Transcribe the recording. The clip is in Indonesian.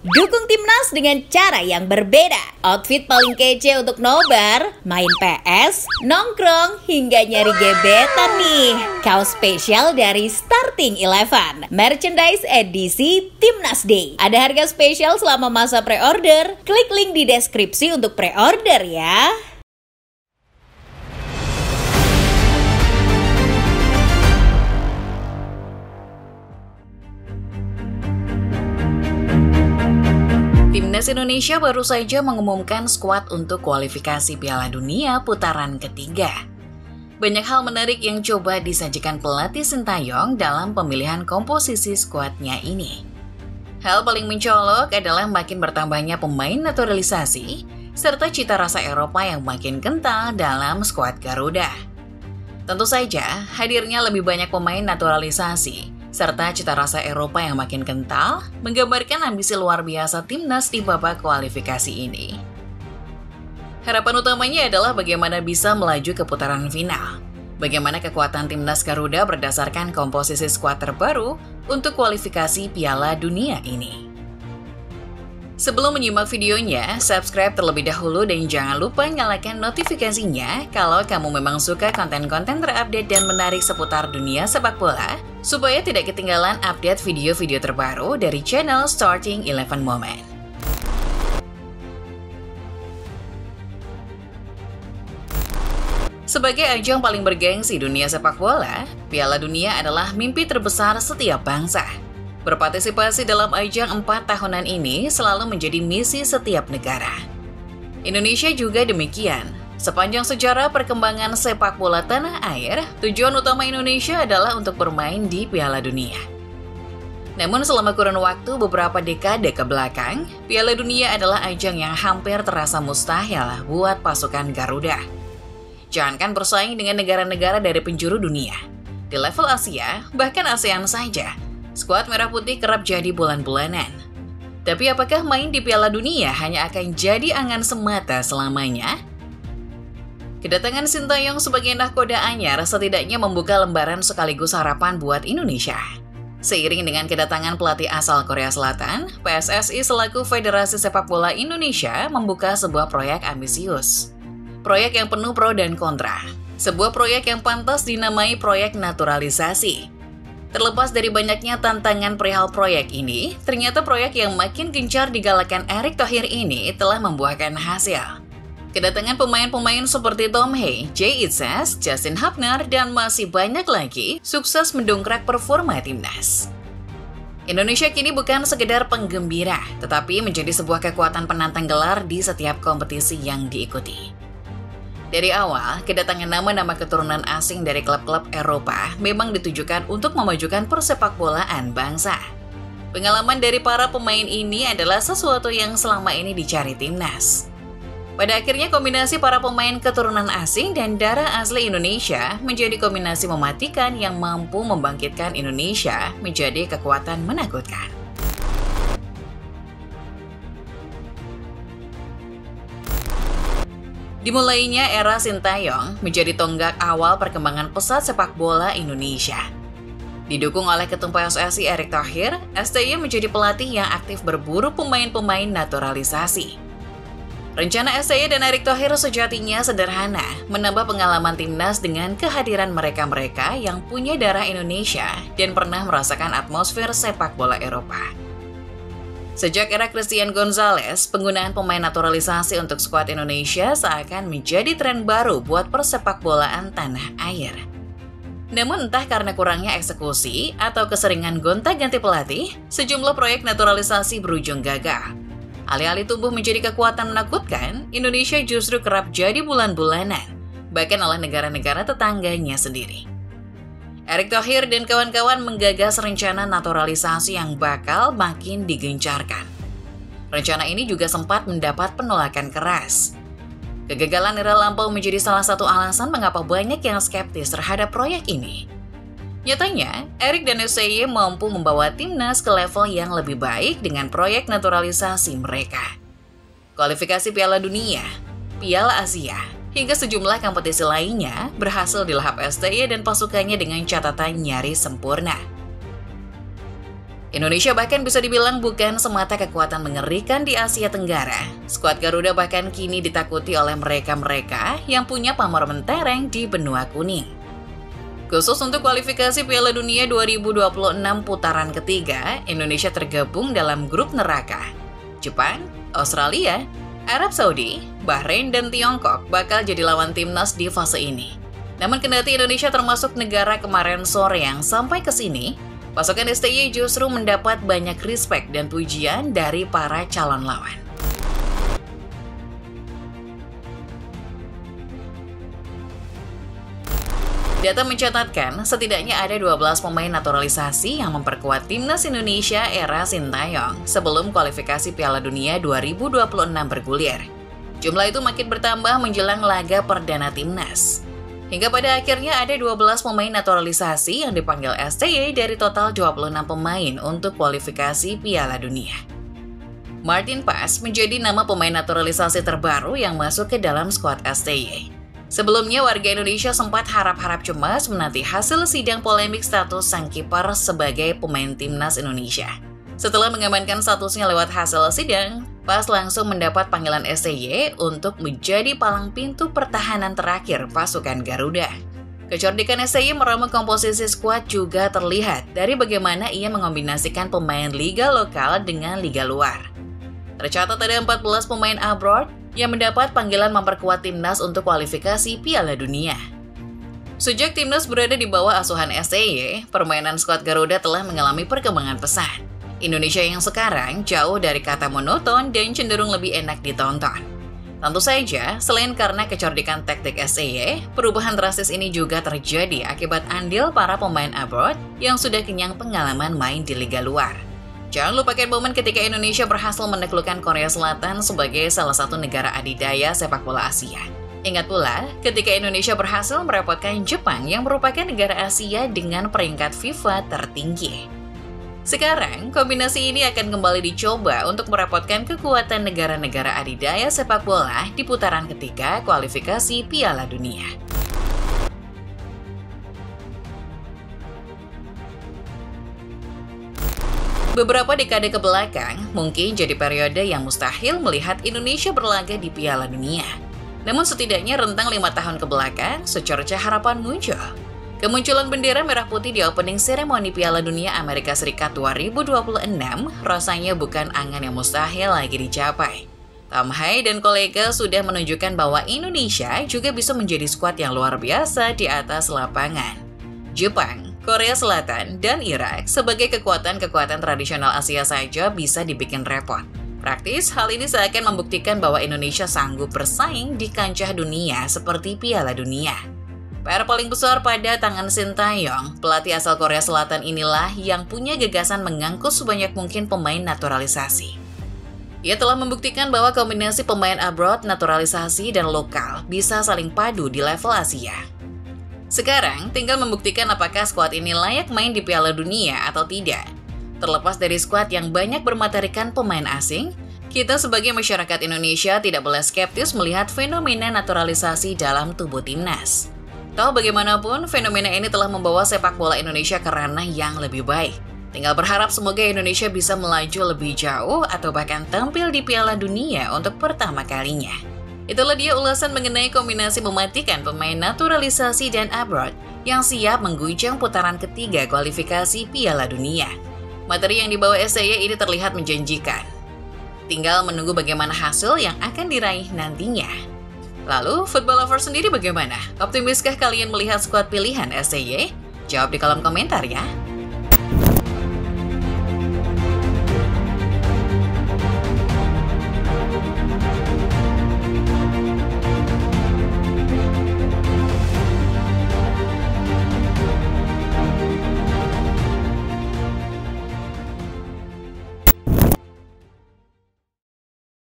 Dukung timnas dengan cara yang berbeda. Outfit paling kece untuk nobar, main PS, nongkrong, hingga nyari gebetan nih. Kaos spesial dari Starting Eleven, merchandise edisi Timnas Day. Ada harga spesial selama masa pre-order. Klik link di deskripsi untuk pre-order ya. Timnas Indonesia baru saja mengumumkan skuad untuk kualifikasi Piala Dunia putaran ketiga. Banyak hal menarik yang coba disajikan pelatih Sintayong dalam pemilihan komposisi skuadnya ini. Hal paling mencolok adalah makin bertambahnya pemain naturalisasi, serta cita rasa Eropa yang makin kental dalam skuad Garuda. Tentu saja, hadirnya lebih banyak pemain naturalisasi serta cita rasa Eropa yang makin kental, menggambarkan ambisi luar biasa timnas di babak kualifikasi ini. Harapan utamanya adalah bagaimana bisa melaju ke putaran final. Bagaimana kekuatan timnas Garuda berdasarkan komposisi skuad terbaru untuk kualifikasi Piala Dunia ini. Sebelum menyimak videonya, subscribe terlebih dahulu dan jangan lupa nyalakan notifikasinya kalau kamu memang suka konten-konten terupdate dan menarik seputar dunia sepak bola, supaya tidak ketinggalan update video-video terbaru dari channel Starting Eleven Moment. Sebagai ajang paling bergengsi dunia sepak bola, Piala Dunia adalah mimpi terbesar setiap bangsa. Berpartisipasi dalam ajang 4 tahunan ini selalu menjadi misi setiap negara. Indonesia juga demikian. Sepanjang sejarah perkembangan sepak bola tanah air, tujuan utama Indonesia adalah untuk bermain di Piala Dunia. Namun selama kurun waktu beberapa dekade ke belakang, Piala Dunia adalah ajang yang hampir terasa mustahil buat pasukan Garuda. Jangankan bersaing dengan negara-negara dari penjuru dunia. Di level Asia, bahkan ASEAN saja, skuad Merah Putih kerap jadi bulan-bulanan. Tapi apakah main di Piala Dunia hanya akan jadi angan semata selamanya? Kedatangan Sintayong sebagai nahkoda anyar setidaknya membuka lembaran sekaligus harapan buat Indonesia. Seiring dengan kedatangan pelatih asal Korea Selatan, PSSI selaku Federasi Sepak Bola Indonesia membuka sebuah proyek ambisius. Proyek yang penuh pro dan kontra. Sebuah proyek yang pantas dinamai proyek naturalisasi. Terlepas dari banyaknya tantangan perihal proyek ini, ternyata proyek yang makin gencar digalakan Erick Thohir ini telah membuahkan hasil. Kedatangan pemain-pemain seperti Tom Hei, Jay Itzes, Justin Hubner, dan masih banyak lagi sukses mendongkrak performa timnas. Indonesia kini bukan sekedar penggembira, tetapi menjadi sebuah kekuatan penantang gelar di setiap kompetisi yang diikuti. Dari awal, kedatangan nama-nama keturunan asing dari klub-klub Eropa memang ditujukan untuk memajukan persepak bolaan bangsa. Pengalaman dari para pemain ini adalah sesuatu yang selama ini dicari timnas. Pada akhirnya kombinasi para pemain keturunan asing dan darah asli Indonesia menjadi kombinasi mematikan yang mampu membangkitkan Indonesia menjadi kekuatan menakutkan. Dimulainya era Sintayong menjadi tonggak awal perkembangan pesat sepak bola Indonesia. Didukung oleh Ketum PSSI Erick Thohir, STY menjadi pelatih yang aktif berburu pemain-pemain naturalisasi. Rencana STY dan Erick Thohir sejatinya sederhana, menambah pengalaman timnas dengan kehadiran mereka-mereka yang punya darah Indonesia dan pernah merasakan atmosfer sepak bola Eropa. Sejak era Christian Gonzalez, penggunaan pemain naturalisasi untuk skuad Indonesia seakan menjadi tren baru buat persepak bolaan tanah air. Namun entah karena kurangnya eksekusi atau keseringan gonta-ganti pelatih, sejumlah proyek naturalisasi berujung gagal. Alih-alih tumbuh menjadi kekuatan menakutkan, Indonesia justru kerap jadi bulan-bulanan, bahkan oleh negara-negara tetangganya sendiri. Erick Thohir dan kawan-kawan menggagas rencana naturalisasi yang bakal makin digencarkan. Rencana ini juga sempat mendapat penolakan keras. Kegagalan era lampau menjadi salah satu alasan mengapa banyak yang skeptis terhadap proyek ini. Nyatanya, Erick dan STY mampu membawa timnas ke level yang lebih baik dengan proyek naturalisasi mereka. Kualifikasi Piala Dunia, Piala Asia, hingga sejumlah kompetisi lainnya berhasil dilahap STY dan pasukannya dengan catatan nyaris sempurna. Indonesia bahkan bisa dibilang bukan semata kekuatan mengerikan di Asia Tenggara. Skuad Garuda bahkan kini ditakuti oleh mereka-mereka yang punya pamor mentereng di benua kuning. Khusus untuk kualifikasi Piala Dunia 2026 putaran ketiga, Indonesia tergabung dalam grup neraka. Jepang, Australia, Arab Saudi, Bahrain, dan Tiongkok bakal jadi lawan timnas di fase ini. Namun kendati Indonesia termasuk negara kemarin sore yang sampai ke sini, pasukan STY justru mendapat banyak respect dan pujian dari para calon lawan. Data mencatatkan setidaknya ada 12 pemain naturalisasi yang memperkuat timnas Indonesia era Sintayong sebelum kualifikasi Piala Dunia 2026 bergulir. Jumlah itu makin bertambah menjelang laga perdana timnas. Hingga pada akhirnya ada 12 pemain naturalisasi yang dipanggil STY dari total 26 pemain untuk kualifikasi Piala Dunia. Martin Paes menjadi nama pemain naturalisasi terbaru yang masuk ke dalam skuad STY. Sebelumnya, warga Indonesia sempat harap-harap cemas menanti hasil sidang polemik status sang kiper sebagai pemain timnas Indonesia. Setelah mengamankan statusnya lewat hasil sidang, Paes langsung mendapat panggilan STY untuk menjadi palang pintu pertahanan terakhir pasukan Garuda. Kecerdikan STY meramu komposisi skuad juga terlihat dari bagaimana ia mengombinasikan pemain liga lokal dengan liga luar. Tercatat ada 14 pemain abroad yang mendapat panggilan memperkuat timnas untuk kualifikasi Piala Dunia. Sejak timnas berada di bawah asuhan STY, permainan skuad Garuda telah mengalami perkembangan pesat. Indonesia yang sekarang jauh dari kata monoton dan cenderung lebih enak ditonton. Tentu saja, selain karena kecerdikan taktik STY, perubahan drastis ini juga terjadi akibat andil para pemain abroad yang sudah kenyang pengalaman main di liga luar. Jangan lupakan momen ketika Indonesia berhasil menaklukkan Korea Selatan sebagai salah satu negara adidaya sepak bola Asia. Ingat pula, ketika Indonesia berhasil merepotkan Jepang yang merupakan negara Asia dengan peringkat FIFA tertinggi. Sekarang, kombinasi ini akan kembali dicoba untuk merepotkan kekuatan negara-negara adidaya sepak bola di putaran ketiga kualifikasi Piala Dunia. Beberapa dekade ke belakang, mungkin jadi periode yang mustahil melihat Indonesia berlaga di Piala Dunia. Namun setidaknya rentang 5 tahun ke belakang, secercah harapan muncul. Kemunculan bendera merah putih di opening seremoni Piala Dunia Amerika Serikat 2026 rasanya bukan angan yang mustahil lagi dicapai. Tom Hai dan kolega sudah menunjukkan bahwa Indonesia juga bisa menjadi skuad yang luar biasa di atas lapangan. Jepang, Korea Selatan, dan Irak sebagai kekuatan-kekuatan tradisional Asia saja bisa dibikin repot. Praktis, hal ini seakan membuktikan bahwa Indonesia sanggup bersaing di kancah dunia seperti Piala Dunia. PR paling besar pada tangan Sintayong, pelatih asal Korea Selatan inilah yang punya gagasan mengangkut sebanyak mungkin pemain naturalisasi. Ia telah membuktikan bahwa kombinasi pemain abroad, naturalisasi, dan lokal bisa saling padu di level Asia. Sekarang, tinggal membuktikan apakah skuad ini layak main di Piala Dunia atau tidak. Terlepas dari skuad yang banyak bermaterikan pemain asing, kita sebagai masyarakat Indonesia tidak boleh skeptis melihat fenomena naturalisasi dalam tubuh timnas. Toh bagaimanapun, fenomena ini telah membawa sepak bola Indonesia ke ranah yang lebih baik. Tinggal berharap semoga Indonesia bisa melaju lebih jauh atau bahkan tampil di Piala Dunia untuk pertama kalinya. Itulah dia ulasan mengenai kombinasi mematikan pemain naturalisasi dan abroad yang siap mengguncang putaran ketiga kualifikasi Piala Dunia. Materi yang dibawa STY ini terlihat menjanjikan. Tinggal menunggu bagaimana hasil yang akan diraih nantinya. Lalu, football lover sendiri bagaimana? Optimiskah kalian melihat skuad pilihan STY? Jawab di kolom komentar ya!